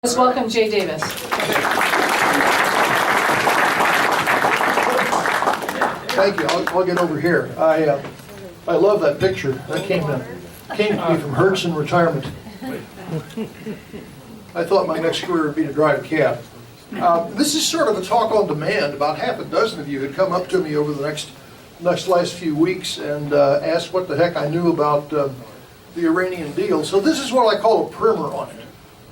Let's welcome Jay Davis. Thank you. I'll get over here. I love that picture. That came to me from Hudson Retirement. I thought my next career would be to drive a cab. This is sort of a talk on demand. About half a dozen of you had come up to me over the last few weeks and asked what the heck I knew about the Iranian deal. So this is what I call a primer on it.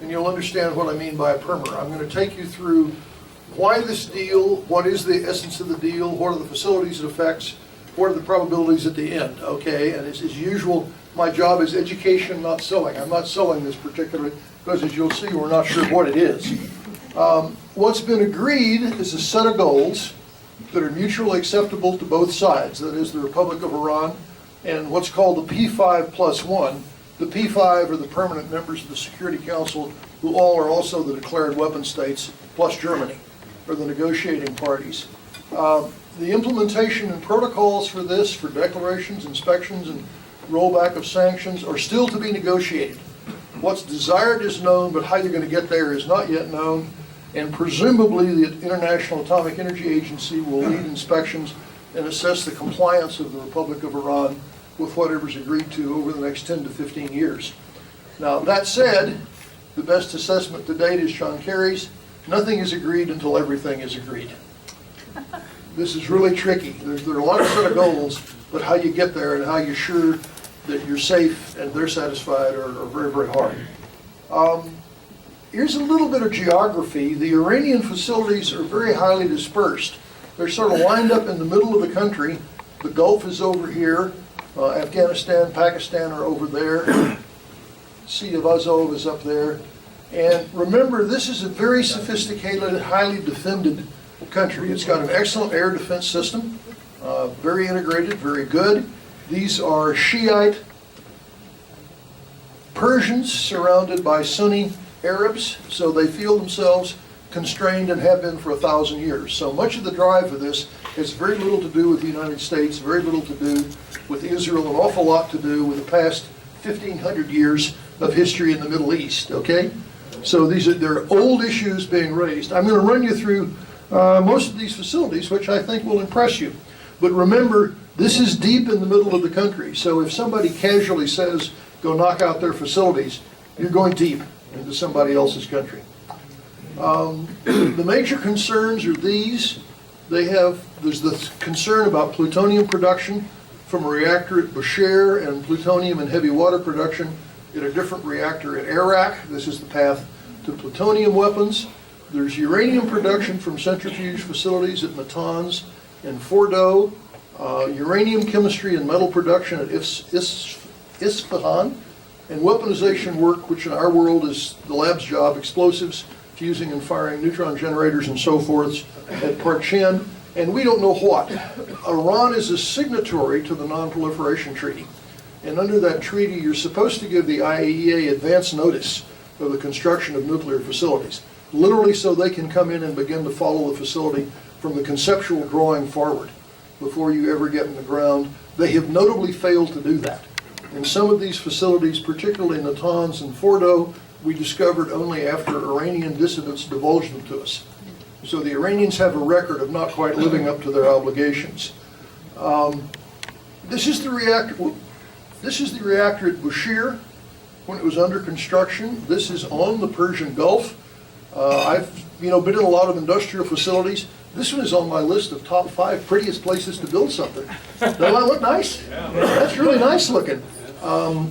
And you'll understand what I mean by a primer. I'm going to take you through why this deal, what is the essence of the deal, what are the facilities it affects, what are the probabilities at the end, okay? And as usual, my job is education, not selling. I'm not selling this particularly because, as you'll see, we're not sure what it is. What's been agreed is a set of goals that are mutually acceptable to both sides, that is the Republic of Iran and what's called the P5+1. The P5 are the permanent members of the Security Council, who all are also the declared weapon states, plus Germany, are the negotiating parties. The implementation and protocols for this, for declarations, inspections, and rollback of sanctions are still to be negotiated. What's desired is known, but how you're going to get there is not yet known. And presumably the International Atomic Energy Agency will lead inspections and assess the compliance of the Republic of Iran with whatever's agreed to over the next 10 to 15 years. Now, that said, the best assessment to date is Sean Kerry's. Nothing is agreed until everything is agreed. This is really tricky. There are a lot of set of goals, but how you get there and how you're sure that you're safe and they're satisfied are very, very hard. Here's a little bit of geography. The Iranian facilities are very highly dispersed. They're sort of lined up in the middle of the country. The Gulf is over here. Afghanistan, Pakistan are over there. Sea of Azov is up there. And remember, this is a very sophisticated, highly defended country. It's got an excellent air defense system, very integrated, very good. These are Shiite Persians surrounded by Sunni Arabs, so they feel themselves constrained and have been for 1,000 years. So much of the drive for this has very little to do with the United States, very little to do with Israel, an awful lot to do with the past 1,500 years of history in the Middle East, okay? So there are old issues being raised. I'm going to run you through most of these facilities, which I think will impress you. But remember, this is deep in the middle of the country, so if somebody casually says, go knock out their facilities, you're going deep into somebody else's country. The major concerns are these. There's the concern about plutonium production from a reactor at Bushehr and plutonium and heavy water production at a different reactor at Arak. This is the path to plutonium weapons. There's uranium production from centrifuge facilities at Natanz and Fordow. Uranium chemistry and metal production at Isfahan. And weaponization work, which in our world is the lab's job, explosives, fusing and firing neutron generators and so forth at Parchin, and we don't know what. Iran is a signatory to the Non-Proliferation Treaty, and under that treaty you're supposed to give the IAEA advance notice of the construction of nuclear facilities, literally so they can come in and begin to follow the facility from the conceptual drawing forward before you ever get in the ground. They have notably failed to do that. In some of these facilities, particularly Natanz and Fordow, we discovered only after Iranian dissidents divulged them to us. So the Iranians have a record of not quite living up to their obligations. This is the reactor. This is the reactor at Bushehr when it was under construction. This is on the Persian Gulf. I've been in a lot of industrial facilities. This one is on my list of top 5 prettiest places to build something. Doesn't that look nice? That's really nice looking.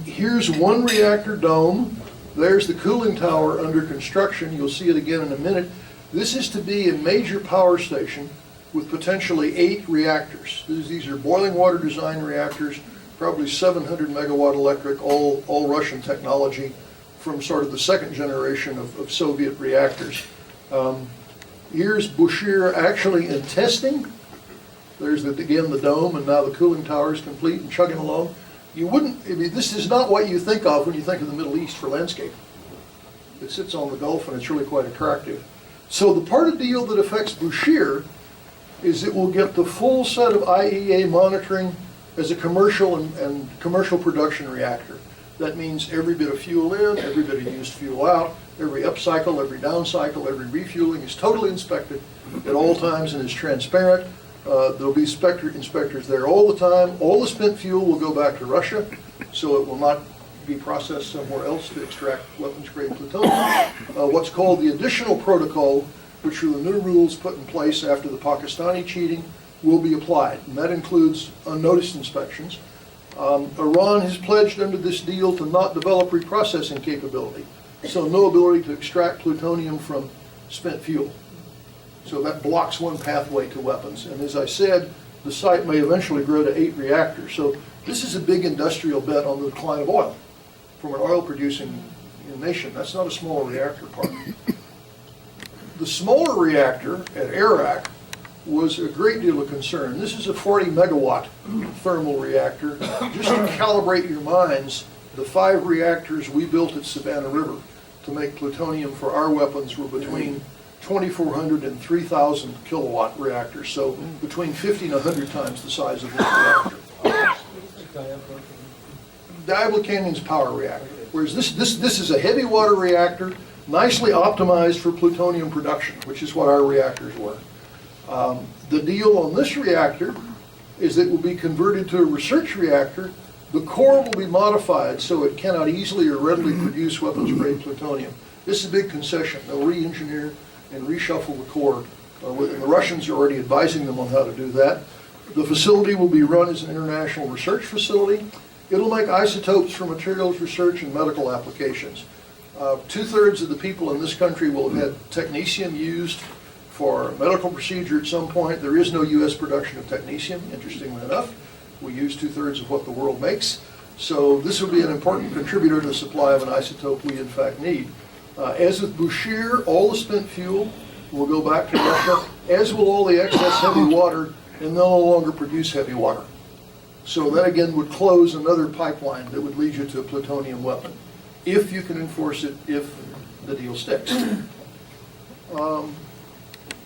Here's one reactor dome. There's the cooling tower under construction. You'll see it again in a minute. This is to be a major power station with potentially 8 reactors. These are boiling water design reactors, probably 700 megawatt electric, all Russian technology from sort of the second generation of Soviet reactors. Here's Bushehr actually in testing. There's again the dome, and now the cooling tower is complete and chugging along. This is not what you think of when you think of the Middle East for landscape. It sits on the Gulf and it's really quite attractive. So the part of the deal that affects Bushehr is it will get the full set of IAEA monitoring as a commercial and commercial production reactor. That means every bit of fuel in, every bit of used fuel out, every upcycle, every downcycle, every refueling is totally inspected at all times and is transparent. There'll be inspectors there all the time. All the spent fuel will go back to Russia, so it will not be processed somewhere else to extract weapons-grade plutonium. What's called the additional protocol, which are the new rules put in place after the Pakistani cheating, will be applied, and that includes unnoticed inspections. Iran has pledged under this deal to not develop reprocessing capability, so no ability to extract plutonium from spent fuel. So that blocks one pathway to weapons. And as I said, the site may eventually grow to 8 reactors. So this is a big industrial bet on the decline of oil from an oil-producing nation. That's not a small reactor part. The smaller reactor at Arak was a great deal of concern. This is a 40 megawatt thermal reactor. Just to calibrate your minds, the 5 reactors we built at Savannah River to make plutonium for our weapons were between 2,400 and 3,000 kilowatt reactors, so between 50 and 100 times the size of this reactor. Diablo Canyon's power reactor, whereas this is a heavy water reactor, nicely optimized for plutonium production, which is what our reactors were. The deal on this reactor is that it will be converted to a research reactor. The core will be modified so it cannot easily or readily produce weapons-grade plutonium. This is a big concession. They'll re-engineer and reshuffle the core. And the Russians are already advising them on how to do that. The facility will be run as an international research facility. It'll make isotopes for materials research and medical applications. 2/3 of the people in this country will have had technetium used for medical procedure at some point. There is no U.S. production of technetium, interestingly enough. We use 2/3 of what the world makes. So this will be an important contributor to the supply of an isotope we in fact need. As with Bushehr, all the spent fuel will go back to Russia, as will all the excess heavy water, and they'll no longer produce heavy water. So that again would close another pipeline that would lead you to a plutonium weapon, if you can enforce it, if the deal sticks.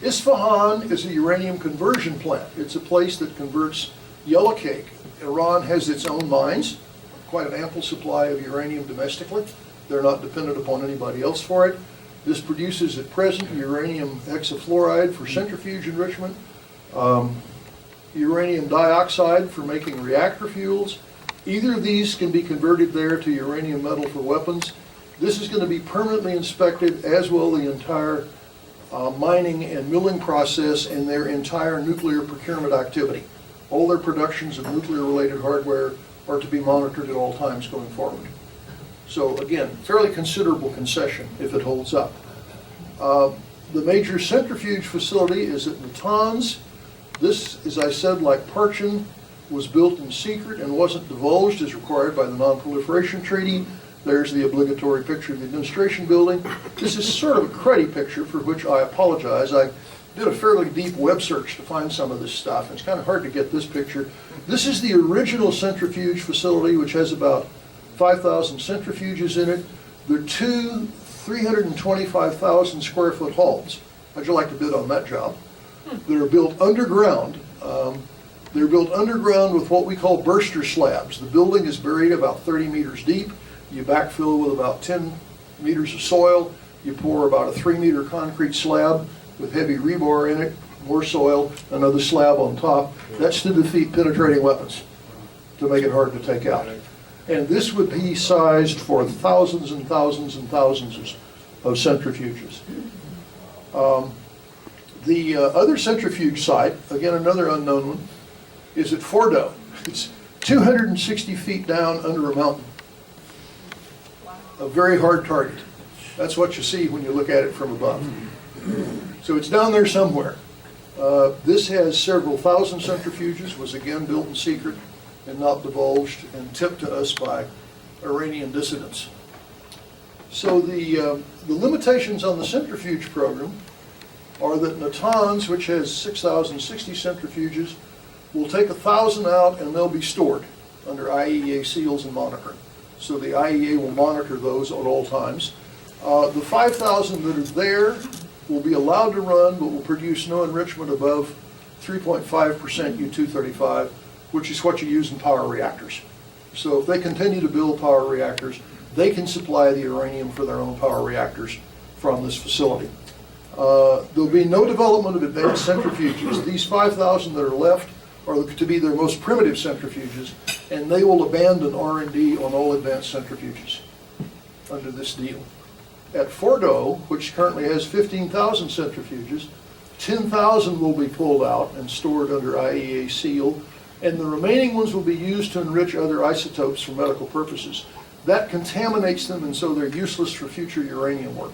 Isfahan is a uranium conversion plant. It's a place that converts yellowcake. Iran has its own mines, quite an ample supply of uranium domestically. They're not dependent upon anybody else for it. This produces at present uranium hexafluoride for centrifuge enrichment, uranium dioxide for making reactor fuels. Either of these can be converted there to uranium metal for weapons. This is going to be permanently inspected, as will the entire mining and milling process and their entire nuclear procurement activity. All their productions of nuclear-related hardware are to be monitored at all times going forward. So again, fairly considerable concession if it holds up. The major centrifuge facility is at Natanz. This, as I said, like Parchin, was built in secret and wasn't divulged as required by the Non-Proliferation Treaty. There's the obligatory picture of the administration building. This is sort of a cruddy picture for which I apologize. I did a fairly deep web search to find some of this stuff, and it's kind of hard to get this picture. This is the original centrifuge facility, which has about 5,000 centrifuges in it. There are 2 325,000 square foot halls. How'd you like to bid on that job? They're built underground. They're built underground with what we call burster slabs. The building is buried about 30 meters deep. You backfill with about 10 meters of soil. You pour about a 3-meter concrete slab with heavy rebar in it, more soil, another slab on top. That's to defeat penetrating weapons, to make it hard to take out. And this would be sized for thousands and thousands and thousands of centrifuges. The other centrifuge site, again another unknown one, is at Fordo. It's 260 feet down under a mountain. A very hard target. That's what you see when you look at it from above. So it's down there somewhere. This has several thousand centrifuges, was again built in secret and not divulged and tipped to us by Iranian dissidents. So the limitations on the centrifuge program are that Natanz, which has 6,060 centrifuges, will take 1,000 out and they'll be stored under IAEA seals and monitoring. So the IAEA will monitor those at all times. The 5,000 that are there will be allowed to run, but will produce no enrichment above 3.5% U-235, which is what you use in power reactors. So if they continue to build power reactors, they can supply the uranium for their own power reactors from this facility. There'll be no development of advanced centrifuges. These 5,000 that are left are to be their most primitive centrifuges, and they will abandon R&D on all advanced centrifuges under this deal. At Fordo, which currently has 15,000 centrifuges, 10,000 will be pulled out and stored under IAEA seal, and the remaining ones will be used to enrich other isotopes for medical purposes. That contaminates them, and so they're useless for future uranium work.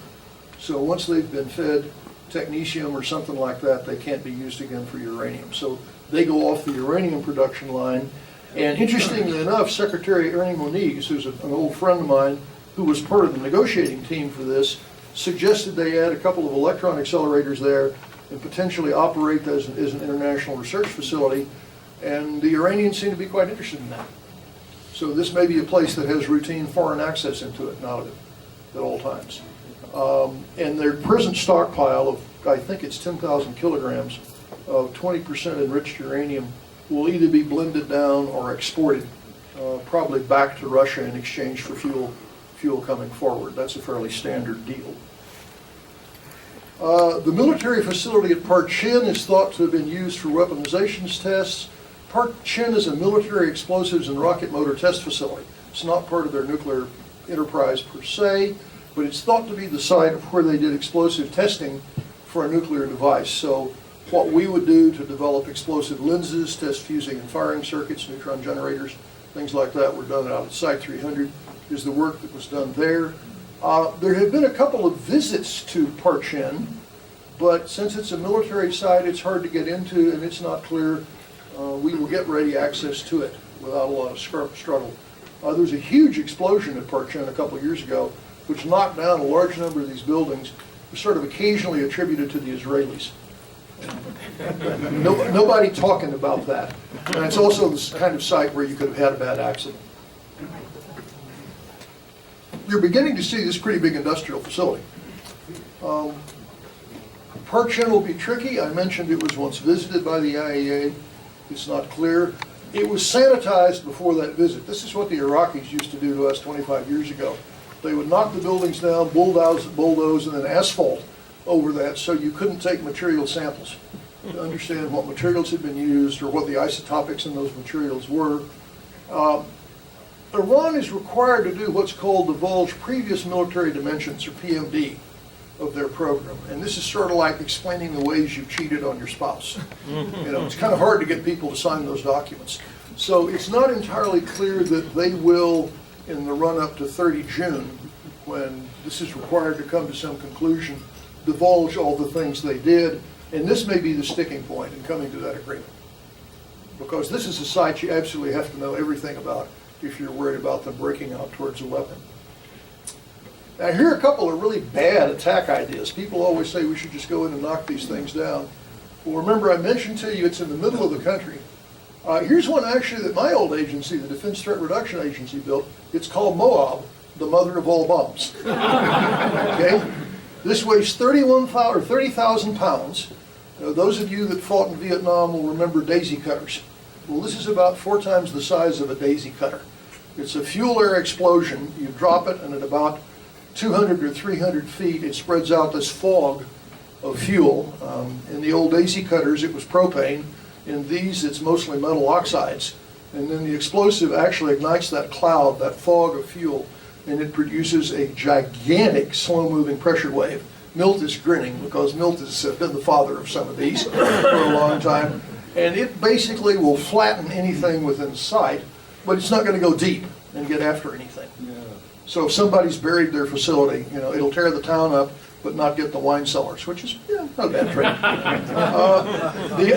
So once they've been fed technetium or something like that, they can't be used again for uranium. So they go off the uranium production line. And interestingly enough, Secretary Ernie Moniz, who's an old friend of mine, who was part of the negotiating team for this, suggested they add a couple of electron accelerators there and potentially operate as an international research facility. And the Iranians seem to be quite interested in that. So this may be a place that has routine foreign access into it, not at all times. And their present stockpile of, I think it's 10,000 kilograms of 20% enriched uranium will either be blended down or exported, probably back to Russia in exchange for fuel coming forward. That's a fairly standard deal. The military facility at Parchin is thought to have been used for weaponizations tests. Parchin is a military explosives and rocket motor test facility. It's not part of their nuclear enterprise per se, but it's thought to be the site of where they did explosive testing for a nuclear device. So what we would do to develop explosive lenses, test fusing and firing circuits, neutron generators, things like that were done out at Site 300, is the work that was done there. There have been a couple of visits to Parchin, but since it's a military site, it's hard to get into, and it's not clear we will get ready access to it without a lot of struggle. There was a huge explosion at Parchin a couple of years ago, which knocked down a large number of these buildings, sort of occasionally attributed to the Israelis. Nobody talking about that. And it's also this kind of site where you could have had a bad accident. You're beginning to see this pretty big industrial facility. Parchin will be tricky. I mentioned it was once visited by the IAEA. It's not clear. It was sanitized before that visit. This is what the Iraqis used to do to us 25 years ago. They would knock the buildings down, bulldoze, and then asphalt over that so you couldn't take material samples to understand what materials had been used or what the isotopics in those materials were. Iran is required to do what's called divulge previous military dimensions, or PMD, of their program. And this is sort of like explaining the ways you've cheated on your spouse. You know, it's kind of hard to get people to sign those documents. So it's not entirely clear that they will, in the run-up to 30 June, when this is required to come to some conclusion, divulge all the things they did. And this may be the sticking point in coming to that agreement. Because this is a site you absolutely have to know everything about if you're worried about them breaking out towards a weapon. Now, here are a couple of really bad attack ideas. People always say we should just go in and knock these things down. Well, remember I mentioned to you it's in the middle of the country. Here's one actually that my old agency, the Defense Threat Reduction Agency, built. It's called Moab, the mother of all bombs. Okay? This weighs 30,000 pounds. Those of you that fought in Vietnam will remember daisy cutters. Well, this is about 4 times the size of a daisy cutter. It's a fuel air explosion. You drop it, and at about 200 or 300 feet, it spreads out this fog of fuel. In the old daisy cutters, it was propane. In these, it's mostly metal oxides. And then the explosive actually ignites that cloud, that fog of fuel, and it produces a gigantic slow-moving pressure wave. Milt is grinning because Milt has been the father of some of these for a long time. And it basically will flatten anything within sight, but it's not going to go deep and get after anything. Yeah. So if somebody's buried their facility, you know, it'll tear the town up, but not get the wine cellars, which is not a bad trick.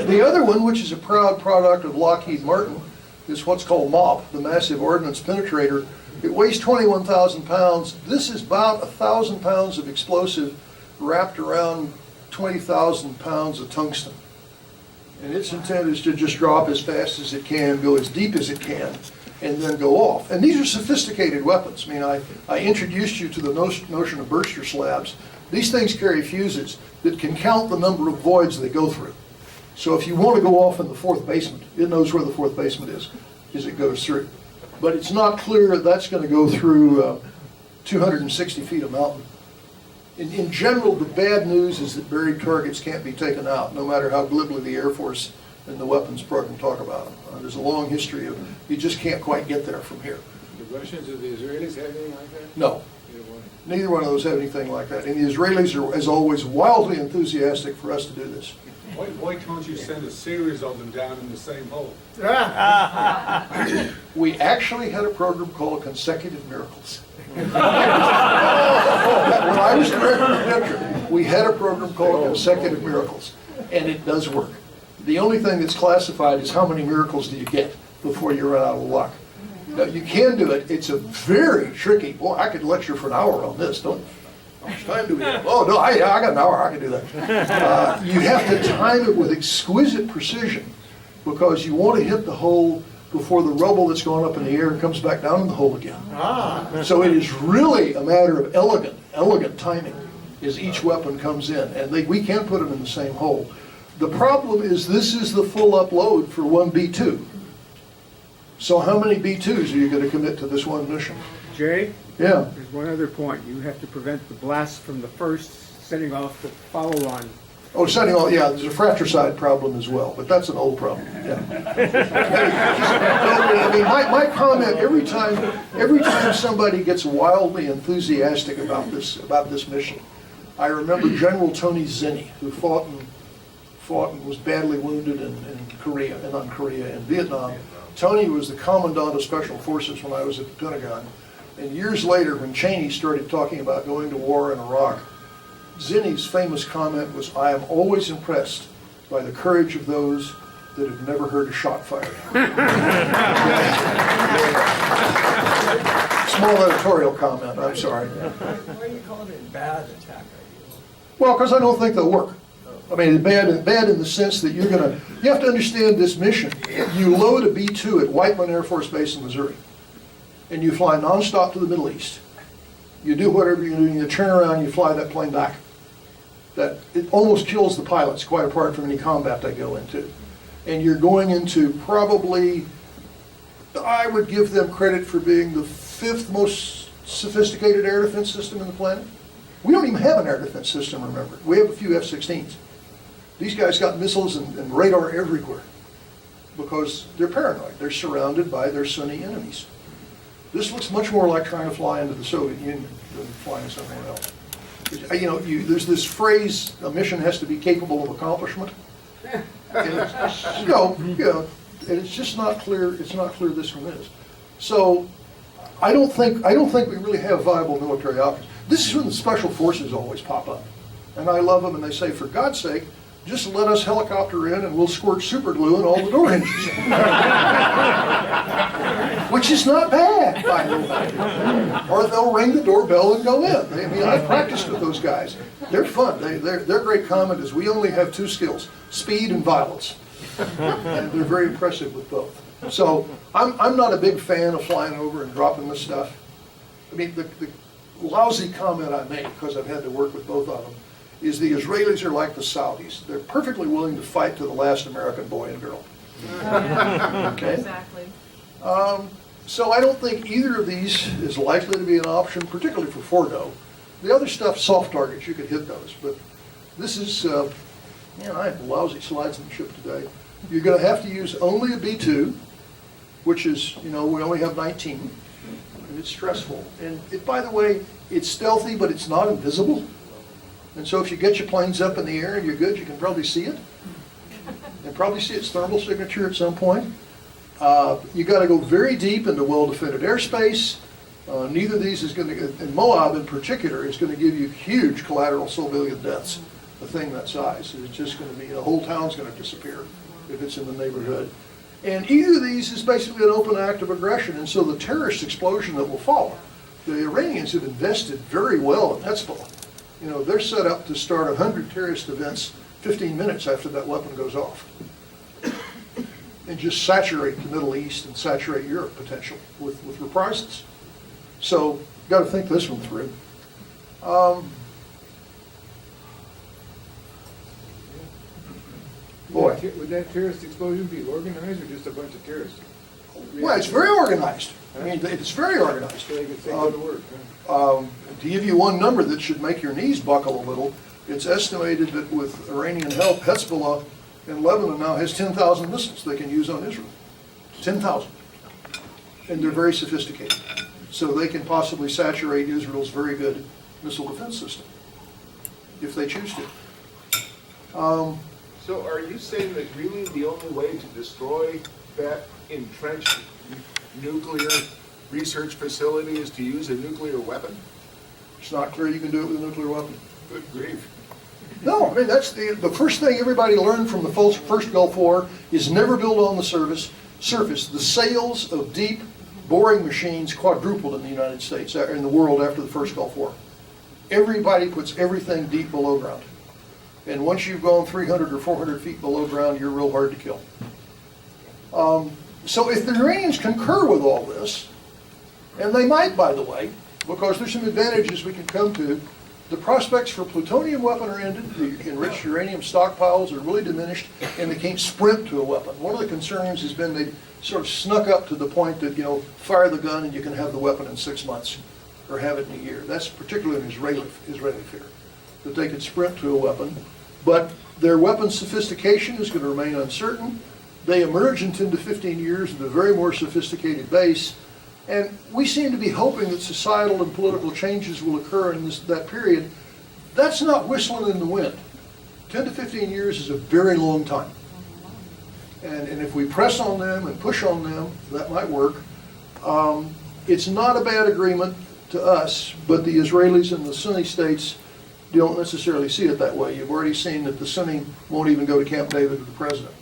The other one, which is a proud product of Lockheed Martin, is what's called MOP, the Massive Ordnance Penetrator. It weighs 21,000 pounds. This is about 1,000 pounds of explosive wrapped around 20,000 pounds of tungsten. And its intent is to just drop as fast as it can, go as deep as it can, and then go off. And these are sophisticated weapons. I mean, I introduced you to the notion of burster slabs. These things carry fuses that can count the number of voids they go through. So if you want to go off in the 4th basement, it knows where the 4th basement is as it goes through. But it's not clear that's going to go through 260 feet of mountain. In general, the bad news is that buried targets can't be taken out, no matter how glibly the Air Force and the weapons program talk about them. There's a long history of, you just can't quite get there from here. The Russians or the Israelis have anything like that? No, Either one. neither one of those have anything like that. And the Israelis are, as always, wildly enthusiastic for us to do this. Why can't you send a series of them down in the same hole? We actually had a program called Consecutive Miracles. When I was director of Redemption, we had a program called Consecutive Miracles, and it does work. The only thing that's classified is how many miracles do you get before you run out of luck. Now, you can do it. It's a very tricky, boy, I could lecture for an hour on this. How much time do we have? Oh, no, I got an hour, I can do that. You have to time it with exquisite precision, because you want to hit the hole before the rubble that's gone up in the air comes back down in the hole again. So it is really a matter of elegant timing as each weapon comes in, and we can put them in the same hole. The problem is this is the full upload for one B-2. So how many B-2s are you going to commit to this one mission? Jay, Yeah. there's one other point. You have to prevent the blast from the first setting off the follow-on. Oh, setting all, yeah, there's a fratricide problem as well, but that's an old problem, yeah. I mean, my comment, every time somebody gets wildly enthusiastic about this mission, I remember General Tony Zinni, who fought and was badly wounded in Vietnam. Tony was the commandant of Special Forces when I was at the Pentagon. And years later, when Cheney started talking about going to war in Iraq, Zinni's famous comment was, "I am always impressed by the courage of those that have never heard a shot fired." Small editorial comment, I'm sorry. Why are you calling it bad attack ideas? Well, because I don't think they'll work. I mean, bad in the sense that you have to understand this mission. You load a B-2 at Whiteman Air Force Base in Missouri, and you fly nonstop to the Middle East. You do whatever you're doing, you turn around, you fly that plane back. That it almost kills the pilots, quite apart from any combat they go into. And you're going into probably, I would give them credit for being the 5th most sophisticated air defense system on the planet. We don't even have an air defense system, remember. We have a few F-16s. These guys got missiles and radar everywhere because they're paranoid. They're surrounded by their Sunni enemies. This looks much more like trying to fly into the Soviet Union than flying somewhere else. You know, there's this phrase, a mission has to be capable of accomplishment. And and it's just not clear. It's not clear this one is. So, I don't think we really have viable military options. This is when the special forces always pop up, and I love them. And they say, for God's sake, just let us helicopter in and we'll squirt super glue in all the door hinges. Which is not bad, by the way. Or they'll ring the doorbell and go in. I mean, I've practiced with those guys. They're fun. Their great comment is, we only have 2 skills, speed and violence. And they're very impressive with both. So I'm not a big fan of flying over and dropping this stuff. I mean, the lousy comment I make, because I've had to work with both of them, is the Israelis are like the Saudis. They're perfectly willing to fight to the last American boy and girl. Okay? Exactly. So I don't think either of these is likely to be an option, particularly for Fordo. The other stuff, soft targets, you could hit those. But this is, man, I have lousy slidemanship today. You're going to have to use only a B-2, which is, we only have 19. And it's stressful. And by the way, it's stealthy, but it's not invisible. And so if you get your planes up in the air and you're good, you can probably see it. And probably see its thermal signature at some point. You got to go very deep into well-defended airspace. Neither of these is going to, and Moab in particular, is going to give you huge collateral civilian deaths. A thing that size. It's just going to be, the whole town's going to disappear if it's in the neighborhood. And either of these is basically an open act of aggression, and so the terrorist explosion that will follow. The Iranians have invested very well in Hezbollah. They're set up to start 100 terrorist events 15 minutes after that weapon goes off. And just saturate the Middle East and saturate Europe potentially with reprisals. So, got to think this one through. Boy. Would that terrorist explosion be organized or just a bunch of terrorists? Well, it's very organized. I mean, it's very organized. So they can say go to work. Huh? To give you one number that should make your knees buckle a little, it's estimated that with Iranian help, Hezbollah in Lebanon now has 10,000 missiles they can use on Israel. 10,000. And they're very sophisticated. So they can possibly saturate Israel's very good missile defense system, if they choose to. So are you saying that really the only way to destroy that entrenched nuclear research facility is to use a nuclear weapon? It's not clear you can do it with a nuclear weapon. Good grief. No, I mean, that's the first thing everybody learned from the first Gulf War is never build on the surface. The sales of deep boring machines quadrupled in the United States, in the world after the first Gulf War. Everybody puts everything deep below ground. And once you've gone 300 or 400 feet below ground, you're real hard to kill. So if the Iranians concur with all this, and they might, by the way, because there's some advantages we can come to, the prospects for plutonium weapon are ended, the enriched uranium stockpiles are really diminished, and they can't sprint to a weapon. One of the concerns has been they sort of snuck up to the point that, fire the gun and you can have the weapon in 6 months, or have it in a year. That's particularly an Israeli fear, that they could sprint to a weapon. But their weapon sophistication is going to remain uncertain. They emerge in 10 to 15 years with a very more sophisticated base. And we seem to be hoping that societal and political changes will occur in that period. That's not whistling in the wind. 10 to 15 years is a very long time. And if we press on them and push on them, that might work. It's not a bad agreement to us, but the Israelis and the Sunni states don't necessarily see it that way. You've already seen that the Sunni won't even go to Camp David with the president.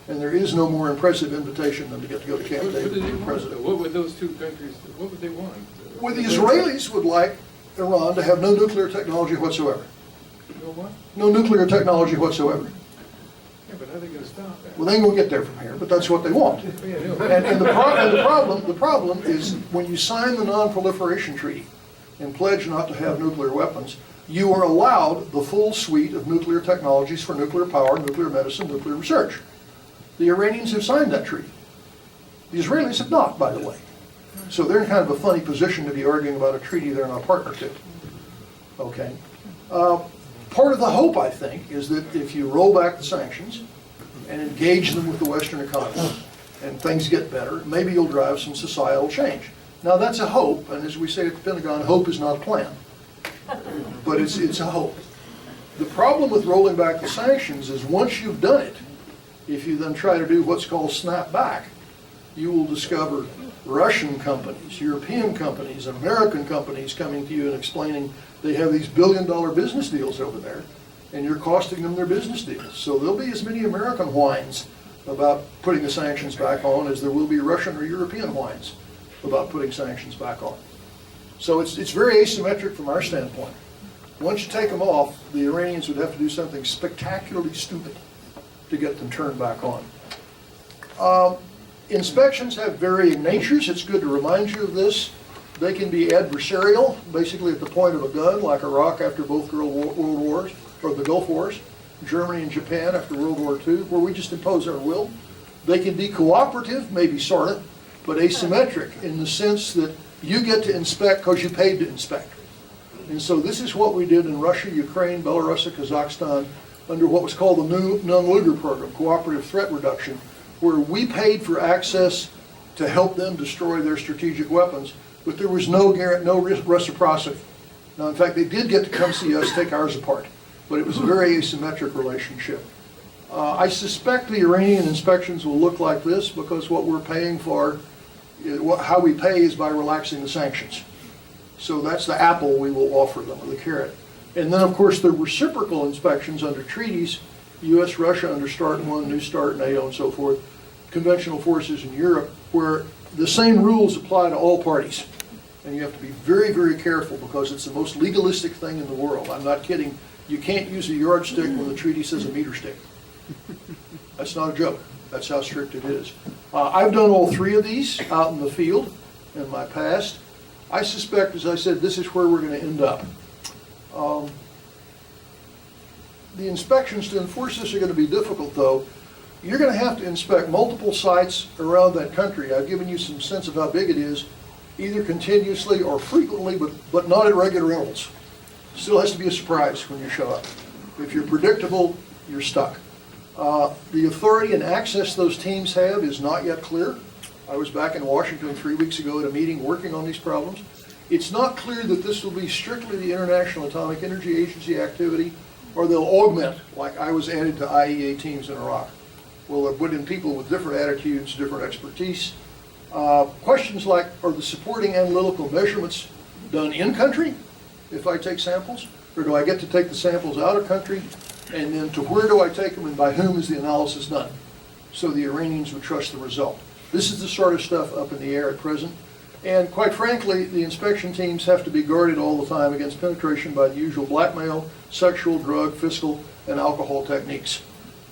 And there is no more impressive invitation than to get to go to Camp What David do they with the want? president. What would those two countries, what would they want? Well, the Israelis would like Iran to have no nuclear technology whatsoever. You know what? No nuclear technology whatsoever. Yeah, but how are they going to stop that? Well, they ain't gonna get there from here, but that's what they want. Yeah, no. And the problem is when you sign the Non-Proliferation Treaty and pledge not to have nuclear weapons, you are allowed the full suite of nuclear technologies for nuclear power, nuclear medicine, nuclear research. The Iranians have signed that treaty. The Israelis have not, by the way. So they're in kind of a funny position to be arguing about a treaty they're not partner to. Okay. Part of the hope, I think, is that if you roll back the sanctions and engage them with the Western economy and things get better, maybe you'll drive some societal change. Now that's a hope, and as we say at the Pentagon, hope is not a plan. But it's a hope. The problem with rolling back the sanctions is once you've done it, if you then try to do what's called snap back, you will discover Russian companies, European companies, American companies coming to you and explaining they have these billion-dollar business deals over there, and you're costing them their business deals. So there'll be as many American whines about putting the sanctions back on as there will be Russian or European whines about putting sanctions back on. So it's very asymmetric from our standpoint. Once you take them off, the Iranians would have to do something spectacularly stupid to get them turned back on. Inspections have varying natures. It's good to remind you of this. They can be adversarial, basically at the point of a gun, like Iraq after both World Wars, or the Gulf Wars, Germany and Japan after World War II, where we just impose our will. They can be cooperative, maybe sort of, but asymmetric in the sense that you get to inspect because you paid to inspect. And so this is what we did in Russia, Ukraine, Belarus, and Kazakhstan under what was called the Nunn-Lugar program, Cooperative Threat Reduction, where we paid for access to help them destroy their strategic weapons, but there was no reciprocity. Now, in fact, they did get to come see us take ours apart, but it was a very asymmetric relationship. I suspect the Iranian inspections will look like this because what we're paying for, how we pay is by relaxing the sanctions. So that's the apple we will offer them, or the carrot. And then, of course, the reciprocal inspections under treaties, U.S., Russia under START 1, New START, NATO, and so forth, conventional forces in Europe, where the same rules apply to all parties. And you have to be very, very careful because it's the most legalistic thing in the world. I'm not kidding. You can't use a yardstick when the treaty says a meter stick. That's not a joke. That's how strict it is. I've done all three of these out in the field in my past. I suspect, as I said, this is where we're going to end up. The inspections to enforce this are going to be difficult, though. you're going to have to inspect multiple sites around that country. I've given you some sense of how big it is, either continuously or frequently, but not at regular intervals. Still has to be a surprise when you show up. If you're predictable, you're stuck. The authority and access those teams have is not yet clear. I was back in Washington 3 weeks ago at a meeting working on these problems. It's not clear that this will be strictly the International Atomic Energy Agency activity, or they'll augment, like I was added to IEA teams in Iraq. Well, they'll put in people with different attitudes, different expertise. Questions like, are the supporting analytical measurements done in country if I take samples? Or do I get to take the samples out of country? And then to where do I take them and by whom is the analysis done? So the Iranians would trust the result. This is the sort of stuff up in the air at present. And quite frankly, the inspection teams have to be guarded all the time against penetration by the usual blackmail, sexual, drug, fiscal, and alcohol techniques.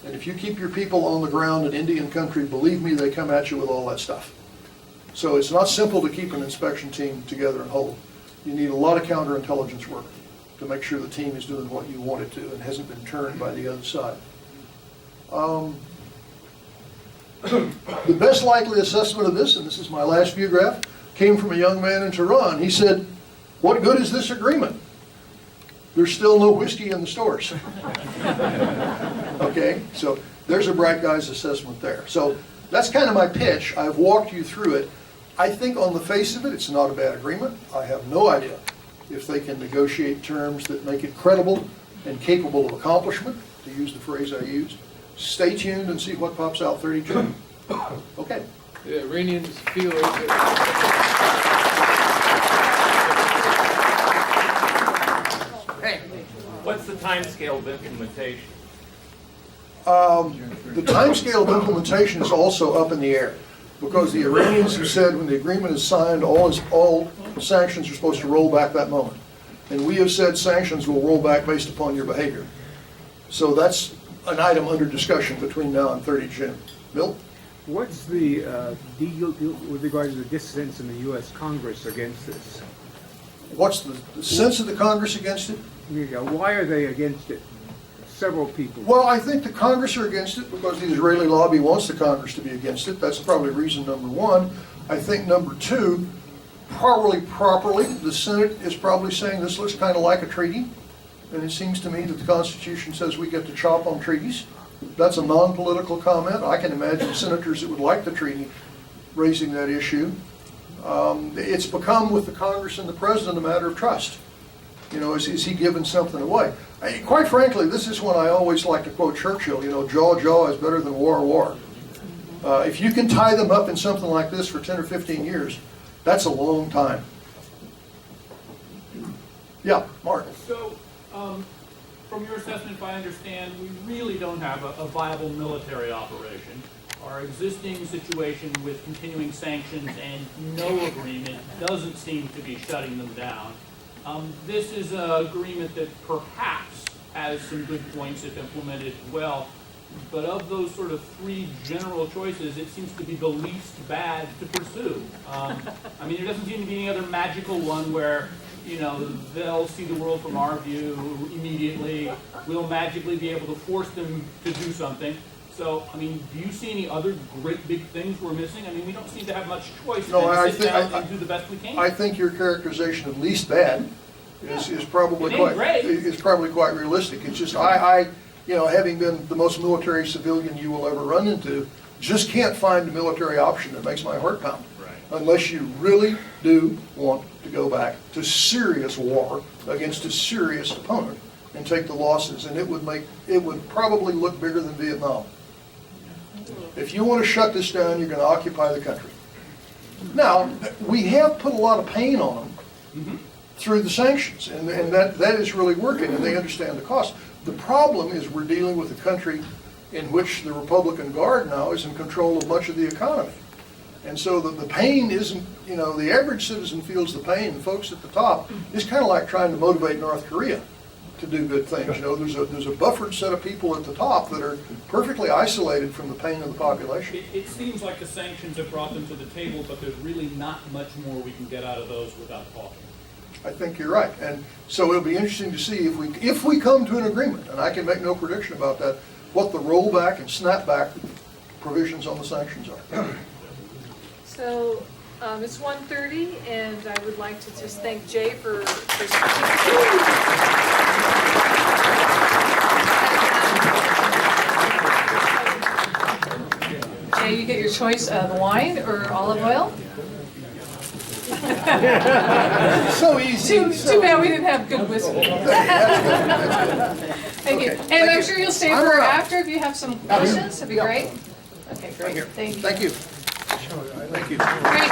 And if you keep your people on the ground in Indian country, believe me, they come at you with all that stuff. So it's not simple to keep an inspection team together and whole. You need a lot of counterintelligence work to make sure the team is doing what you want it to and hasn't been turned by the other side. The best likely assessment of this, and this is my last view graph, came from a young man in Tehran. He said, what good is this agreement? There's still no whiskey in the stores. Okay, so there's a bright guy's assessment there. So that's kind of my pitch. I've walked you through it. I think on the face of it, it's not a bad agreement. I have no idea if they can negotiate terms that make it credible and capable of accomplishment, to use the phrase I used. Stay tuned and see what pops out 30 June. Okay. The Iranians feel it. What's the timescale of implementation? The timescale of implementation is also up in the air, because the Iranians have said when the agreement is signed, all sanctions are supposed to roll back that moment. And we have said sanctions will roll back based upon your behavior. So that's an item under discussion between now and 30 June. Bill? What's the deal with regard to the dissidents in the U.S. Congress against this? What's the sense of the Congress against it? Why are they against it? Several people. Well, I think the Congress are against it because the Israeli lobby wants the Congress to be against it. That's probably reason number one. I think number two, properly, the Senate is probably saying this looks kind of like a treaty. And it seems to me that the Constitution says we get to chop on treaties. That's a non-political comment. I can imagine senators that would like the treaty raising that issue. It's become, with the Congress and the President, a matter of trust. You know, is he giving something away? Quite frankly, this is when I always like to quote Churchill, you know, jaw is better than war. If you can tie them up in something like this for 10 or 15 years, that's a long time. Yeah, Mark. So, from your assessment, if I understand, we really don't have a viable military operation. Our existing situation with continuing sanctions and no agreement doesn't seem to be shutting them down. This is an agreement that perhaps has some good points if implemented well, but of those sort of three general choices, it seems to be the least bad to pursue. I mean, there doesn't seem to be any other magical one where, you know, they'll see the world from our view immediately. We'll magically be able to force them to do something. So, I mean, do you see any other great big things we're missing? I mean, we don't seem to have much choice to sit down and do the best we can. I think your characterization of least bad is probably It ain't great. quite realistic. It's just you know, having been the most military civilian you will ever run into, just can't find a military option that makes my heart pound. Right. Unless you really do want to go back to serious war against a serious opponent and take the losses, and it would probably look bigger than Vietnam. If you want to shut this down, you're going to occupy the country. Now, we have put a lot of pain on them through the sanctions, and that is really working, and they understand the cost. The problem is we're dealing with a country in which the Republican Guard now is in control of much of the economy. And so the pain isn't, you know, the average citizen feels the pain. The folks at the top, it's kind of like trying to motivate North Korea to do good things. You know, there's a buffered set of people at the top that are perfectly isolated from the pain of the population. It seems like the sanctions have brought them to the table, but there's really not much more we can get out of those without talking. I think you're right. And so it'll be interesting to see if we come to an agreement, and I can make no prediction about that, what the rollback and snapback provisions on the sanctions are. So it's 1:30, and I would like to just thank Jay for Jay, you get your choice of wine or olive oil? So easy. Too bad we didn't have good whiskey. Thank you. And I'm sure you'll stay I'm for around. after if you have some questions. That'd be great. Okay, great. Thank you. Thank you. Thank you. Great.